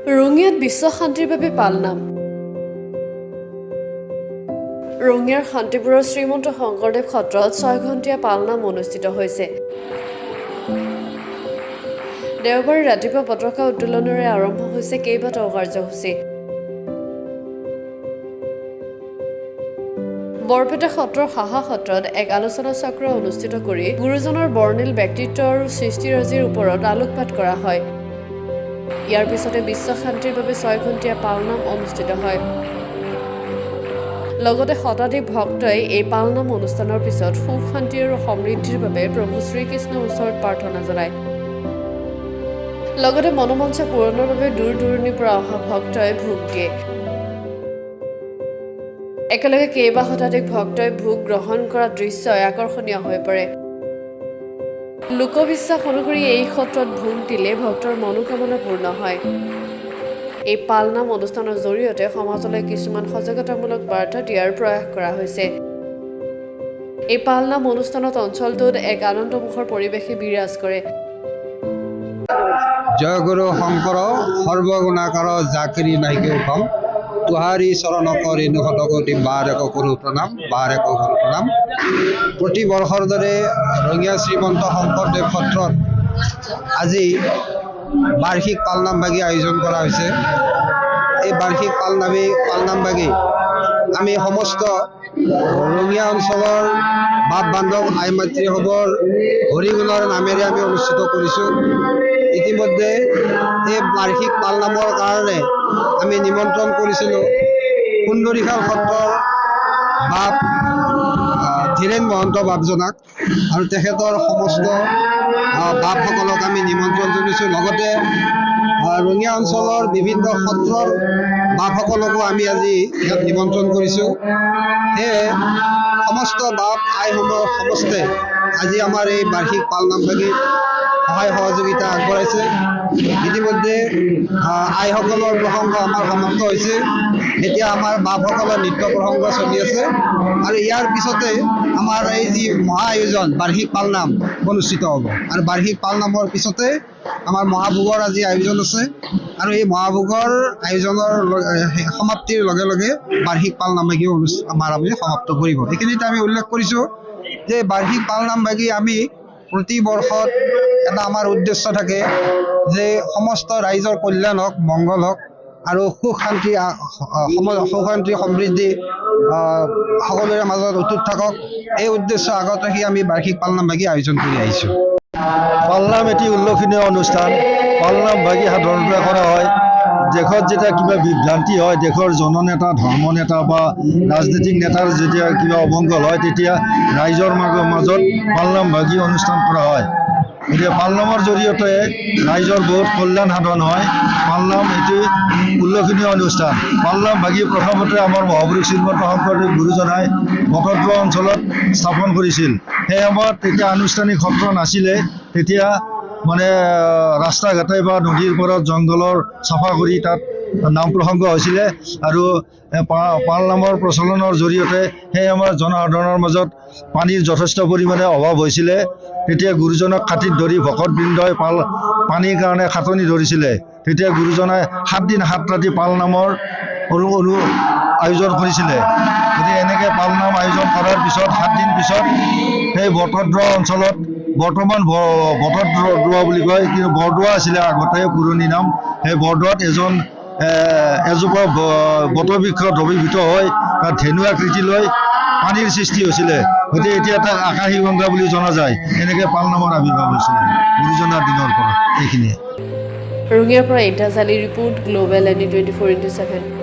ৰঙিয়াত বিশ্ব শান্তিৰ বাবে পালনাম। ৰঙিয়াৰ শান্তিপুৰৰ শ্ৰীমন্ত শংকৰদেৱ সত্ৰত 6 ঘণ্টীয়া পালনাম অনুষ্ঠিত হৈছে। দেওবাৰে ৰাতিপুৱা পতাকা উত্তোলনেৰে আৰম্ভ হৈছে কেইবাটাও কাৰ্যসূচী। বৰপেটা সত্ৰৰ সাহা সত্ৰত এক আলোচনা চক্ৰ অনুষ্ঠিত কৰি গুৰুজনৰ বৰ্ণিল ব্যক্তিত্ব আৰু সৃষ্টিৰাজিৰ ওপৰত আলোকপাত কৰা হয়। ইয়াৰ পিছতে বিশ্ব শান্তিৰ বাবে 6 ঘণ্টীয়া পালনাম অনুষ্ঠিত হয়। লগতে শতাধিক ভক্তই এই পালনাম অনুষ্ঠানৰ পিছত সুখ শান্তি আৰু সমৃদ্ধিৰ বাবে প্ৰভু শ্ৰীকৃষ্ণৰ ওচৰত প্ৰাৰ্থনা জনায়। লগতে মনোবাঞ্ছা পূৰণৰ বাবে দূৰ দূৰণিৰ পৰা অহা ভক্তই ভোগ দিয়ে। একেলগে কেইবা শতাধিক ভক্তই ভোগ গ্ৰহণ কৰা দৃশ্যই আকৰ্ষণীয় হৈ পৰে। লোকবিশ্বাস অনুসৰি এই সত্ৰত ভোগ দিলে ভক্তৰ মনোকামনা পূৰ্ণ হয়। এই পালনাম অনুষ্ঠানৰ জৰিয়তে সমাজলৈ কিছুমান সজাগতামূলক বাৰ্তা দিয়াৰ প্ৰয়াস কৰা হৈছে। এই পালনাম অনুষ্ঠানত অঞ্চলটোত এক আনন্দমুখৰ পৰিৱেশে বিৰাজ কৰে। জয় গুৰু শংকৰ সৰ্বগুণাকাৰ জাকিৰি নাহিকে উঠম তুহাৰী চৰণক ৰেণু শতকোটি বাৰ এক গুৰু প্ৰণাম প্ৰতি বৰ্ষৰ দৰে ৰঙিয়া শ্ৰীমন্ত শংকৰদেৱ সত্ৰত আজি বাৰ্ষিক পালনামভাগী আয়োজন কৰা হৈছে। এই বাৰ্ষিক পালনামভাগী আমি সমস্ত ৰঙিয়া অঞ্চলৰ বাপ বান্ধৱ আই মাতৃসৱৰ হৰিগুণৰ নামেৰে আমি অনুষ্ঠিত কৰিছোঁ। ইতিমধ্যে এই বাৰ্ষিক পালনামৰ কাৰণে আমি নিমন্ত্ৰণ কৰিছিলোঁ সুন্দৰীখাল সত্ৰৰ বাপ ধীৰেন মহন্ত বাপজনাক আৰু তেখেতৰ সমস্ত বাপসকলক আমি নিমন্ত্ৰণ জনাইছোঁ। লগতে ৰঙিয়া অঞ্চলৰ বিভিন্ন সত্ৰৰ বাপসকলকো আমি আজি ইয়াত নিমন্ত্ৰণ কৰিছোঁ। সেয়ে সমস্ত বাপ আইসমূহ সমস্তে আজি আমাৰ এই বাৰ্ষিক পালনামভাগীত সহায় সহযোগিতা আগবঢ়াইছে। ইতিমধ্যে আইসকলৰ প্ৰসংগ আমাৰ সমাপ্ত হৈছে। এতিয়া আমাৰ বাপসকলৰ নৃত্য প্ৰসংগ চলি আছে আৰু ইয়াৰ পিছতে আমাৰ এই যি মহা আয়োজন বাৰ্ষিক পালনাম অনুষ্ঠিত হ'ব আৰু বাৰ্ষিক পালনামৰ পিছতে আমাৰ মহাভোগৰ আজি আয়োজন আছে আৰু এই মহাভোগৰ আয়োজনৰ সমাপ্তিৰ লগে লগে বাৰ্ষিক পালনামভাগী আমি সমাপ্ত কৰিব। এইখিনিতে আমি উল্লেখ কৰিছোঁ যে বাৰ্ষিক পালনামভাগী আমি প্ৰতি বৰ্ষত এটা আমাৰ উদ্দেশ্য থাকে যে সমস্ত ৰাইজৰ কল্যাণ হওক, মংগল হওক আৰু সুখ শান্তি সমৃদ্ধি সকলোৰে মাজত অটুট থাকক, এই উদ্দেশ্য আগত ৰাখি আমি বাৰ্ষিক পালনামভাগী আয়োজন কৰি আহিছোঁ। পালনাম এটি উল্লেখনীয় অনুষ্ঠান। পালনামভাগী সাধাৰণতে কৰা হয় দেশত যেতিয়া কিবা বিভ্ৰান্তি হয়, দেশৰ জননেতা, ধৰ্মনেতা বা ৰাজনৈতিক নেতাৰ যেতিয়া কিবা অমংগল হয়, তেতিয়া ৰাইজৰ মাজত পালনামভাগী অনুষ্ঠান কৰা হয়। গতিকে পালনামৰ জৰিয়তে ৰাইজৰ বহুত কল্যাণ সাধন হয়। পালনাম এটি উল্লেখনীয় অনুষ্ঠান। পালনামভাগী প্ৰথমতে আমাৰ মহাপুৰুষ শ্ৰীমন্ত শংকৰদেৱ গুৰুজনাই বটদ্ৰৱা অঞ্চলত স্থাপন কৰিছিল। সেই সময়ত তেতিয়া আনুষ্ঠানিক সত্ৰ নাছিলে। তেতিয়া মানে ৰাস্তা ঘাটে বা নদীৰ পাৰত জংঘলৰ চাফা কৰি তাত নাম প্ৰসংগ হৈছিলে আৰু পালনামৰ প্ৰচলনৰ জৰিয়তে সেই আমাৰ জনসাধাৰণৰ মাজত পানীৰ যথেষ্ট পৰিমাণে অভাৱ হৈছিলে। তেতিয়া গুৰুজনক খাতিত ধৰি ভকতবৃন্দই পানীৰ কাৰণে খাটনি ধৰিছিলে। তেতিয়া গুৰুজনাই 7 দিন 7 ৰাতি পালনামৰ আয়োজন কৰিছিলে। গতিকে এনেকৈ পালনাম আয়োজন কৰাৰ পিছত 7 দিন পিছত সেই বটদ্ৰৱা অঞ্চলত, বৰ্তমান বটদ্ৰৱা বুলি কয়, কিন্তু বৰদোৱা আছিলে আগতে পুৰণি নাম, সেই বৰদোৱাত এজোপা বটবৃক্ষ দ্ৰৱীভূত হৈ তাত ধেনু আকৃতি লৈ পানীৰ সৃষ্টি হৈছিলে। গতিকে এতিয়া তাক আকাশী গংগা বুলি জনা যায়। এনেকৈ পালনামৰ আৱিৰ্ভাৱ হৈছিলে গুৰুজনাৰ দিনৰ পৰা। এইখিনিয়ে ৰঙিয়াৰ পৰা ইন্টাজ আলী ৰিপোৰ্ট, গ্লোবেল ND 24/7।